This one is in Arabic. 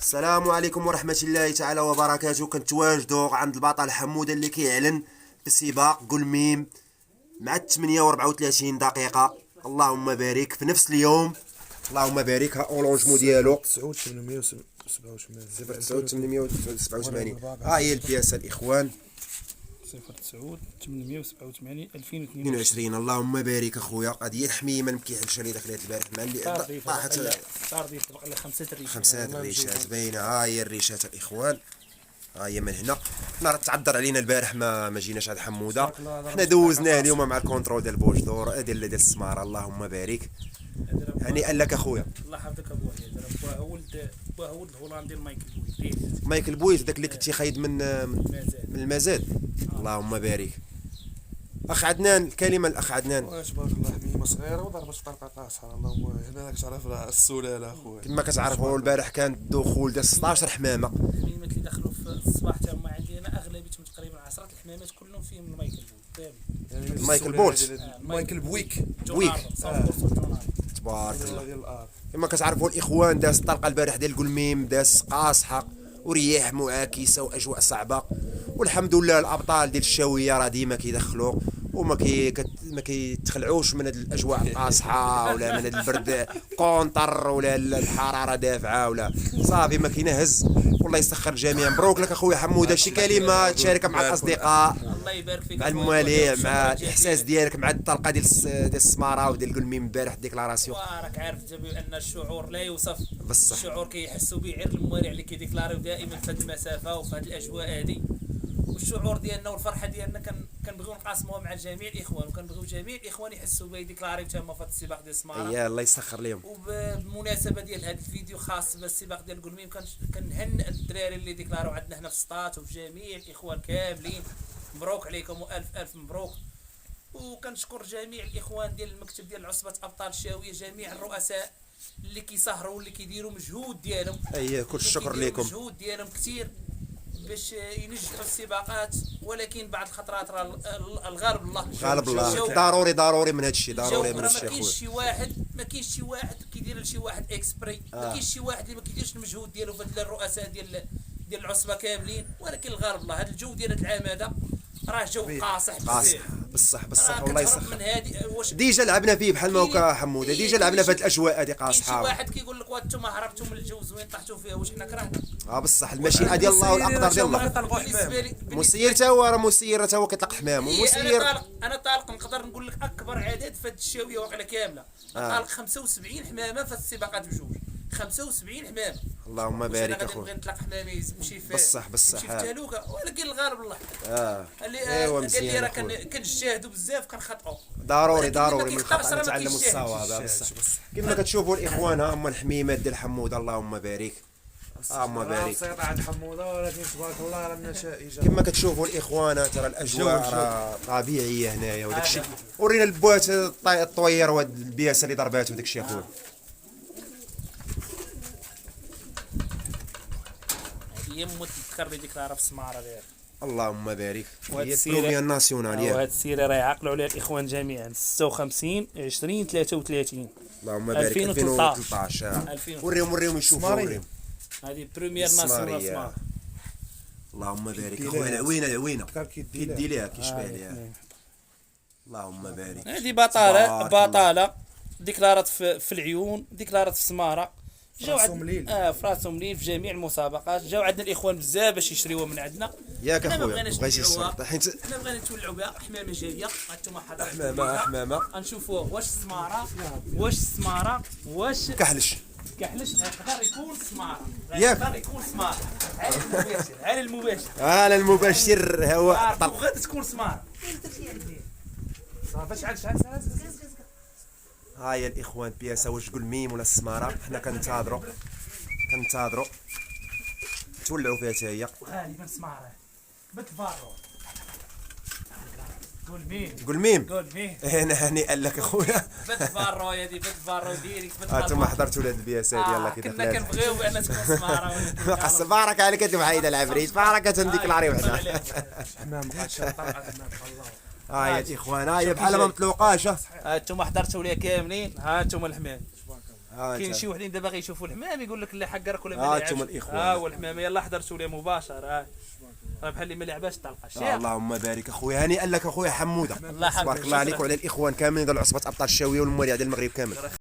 السلام عليكم ورحمة الله تعالى وبركاته. كنتواجدوا عند البطل حمودة اللي كيعلن في السباق قول ميم مع 8 و34 دقيقة. اللهم بارك في نفس اليوم. اللهم بارك. ها اورونجمو ديالو 9887 ها هي البياسة الاخوان 09 887 2022. اللهم بارك اخويا. هذه هي الحميمه ما كيحلش اللي دخلت البارح مع اللي طاحت طارديت بقى لها خمسة الريشات باينه. ها هي الريشات الاخوان. ها هي من هنا. حنا تعذر علينا البارح ما جيناش عند حموده. حنا دوزناه اليوم مع الكونترول ديال بوجدور ديال السماره. اللهم بارك. هنيئا لك اخويا. الله يحفظك ابويا. بوها ولد الهولندي المايكل مايكل بويز داك اللي كنتي خايد من المزاد. اللهم بارك. اخ عدنان الكلمه الاخ عدنان. واش بارك الله حميمه صغيره وضربت في طرقه قاصحه. اللهم هنا راك تعرف راه السلاله اخويا. كما كتعرفوا البارح كان الدخول ديال 16 حمامه. الحميمات اللي دخلوا في الصباح تا هما عندي انا اغلبيتهم تقريبا 10 الحمامات كلهم فيهم المايكل مايكل بولت. مايكل بويك. تبارك الله. كما كتعرفوا الاخوان داز الطلقه البارح ديال قلميم داز قاصحه ورياح معاكسه واجواء صعبه، والحمد لله الابطال ديال الشاويه راه ديما كيدخلوا وما كيتخلعوش من هاد الاجواء القاصحه ولا من هاد البرد قونطر ولا الحراره دافعه ولا صافي ما كاين هز. والله يسخر الجميع. مبروك لك اخويا حموده. شي كلمه تشاركها مع الاصدقاء الله يبارك فيك مع المواليع مع الاحساس ديالك مع الطلقه ديال السماره وديال قلميم امبارح ديكلاراسيون. راك عارف بان الشعور لا يوصف. بصح الشعور كيحسوا به غير المواليع اللي كيديكلاريو دائما في هذه المسافه وفي هذه الاجواء هذه. والشعور ديالنا والفرحه ديالنا كنبغيو نقاسموها مع جميع الاخوان، وكنبغيو جميع الاخوان يحسوا به يديكلاريو تما في هذا السباق ديال السماره. يا الله يسخر لهم. وبالمناسبه ديال هذا الفيديو خاص بالسباق ديال قلميم كنهنئ الدراري اللي ديكلاراو عندنا هنا في السطات وفي جميع الاخوان كاملين. مبروك عليكم والف الف مبروك. وكنشكر جميع الاخوان ديال المكتب ديال عصبه ابطال الشاويه، جميع الرؤساء اللي كيسهروا واللي كيديروا مجهود ديالهم. اييه كل الشكر لكم. مجهود ديالهم كثير باش ينجحوا السباقات، ولكن بعض الخطرات راه الغالب الله. غالب الله. ضروري من هذا الشيء. ضروري من هذا الشيء اخويا. ما كاينش شي واحد كيدير لشي واحد اكسبري. ما كاينش شي واحد اللي ما كيديرش المجهود ديالو في الرؤساء ديال العصبه كاملين، ولكن الغالب الله. هذا الجو ديال العام هذا راه جو قاصح بصح والله يسخر. من هذه واش ديجا لعبنا فيه بحال ما هكا حموده. ديجا لعبنا في هذه الاجواء هذه قاصحه. شي واحد كيقول لك وانتم هربتوا من الجو زوين طحتوا فيه واش حنا كرهنا. بصح المشيئه ديال الله والاقدار ديال الله. مسير تا هو راه مسير تا هو كيطلق حمام ومسير. انا طالق نقدر نقول لك اكبر عدد في هذه الشاويه واقيلا كامله. طالق 75 حمامه في السباقات بجوج. 75 حمامه. اللهم بارك اخويا. نبغي نطلق حمامي يمشي في بصح في التهلوكه، ولكن الغالب الله. اللي ايوا قال لي راه مزيان. كنجتهدوا بزاف كنخطئوا. ضروري من الخطا نتعلموا الصواب. بصح كما كتشوفوا الاخوان ها هما الحميمات ديال حموده. اللهم بارك. اللهم بارك. عند حموده ولكن تبارك الله راه النتائج كما كتشوفوا الاخوان ترى الاجواء راه طبيعيه هنايا وداك الشيء. ورينا البوات الطوير وهاد البياسه اللي ضرباتهم داك الشيء اخويا. هي متذكر اللي ديكلارا في السماره ديالها. اللهم بارك. هي السيرة البروميير ناسيونال. وهاد السيره راه يعقلوا عليها الاخوان جميعا. 56 20 33. اللهم بارك. 2013. وريهم يشوفوا. هذه بريمير ناسيونال. اللهم بارك اخويا. العوينه كيدي ليها كيشبه ليها. اللهم بارك. هذه بطاله ديكلارات في العيون، ديكلارات في السماره. جاو عندنا فراسهم ليل في جميع المسابقات. جاو عندنا الاخوان بزاف باش يشريوها من عندنا. ياك اخويا بغيتي حنا بغينا نتولعوا بها. حمامه جايه هانتوما حمامه غنشوفوا واش السماره واش كحلش غيقدر يكون سماره. ياك غيقدر يكون سماره. على المباشر هو طلق. غادي تكون سماره. صافي شحال ها هي الاخوان بياسه واش تقول ميم ولا السماره. حنا كنتظروا تولعوا فيها حتى هي. غالبا سماره بالفارو. قول ميم. هنا هنيئا لك اخويا. بالفارو هذه بالفارو ديريكت. انتم حضرتوا لهاد البياسه ديال كي كنا كنبغيو بان تكون سماره. قسم بارك عليك انت وحيده العفريت. بارك تنديكلاري وحده. حمام يا اخوان هي بحال ما مطلوقاش. انتم حضرتوا ليها كاملين. ها انتم الحمام. كاين شي وحدين دابا غيشوفوا الحمام يقول لك لا حقرك ولا ما لعبش. انتم الاخوان. والحمام يلاه حضرتوا ليه مباشر. راه بحال اللي ما لعباش طلقه الشيخ. اللهم بارك اخويا، هنيئا لك اخويا حموده. الله يحفظك. تبارك الله عليك وعلى الاخوان كاملين ديال عصبه ابطال الشاويه والمواليع ديال المغرب كامل.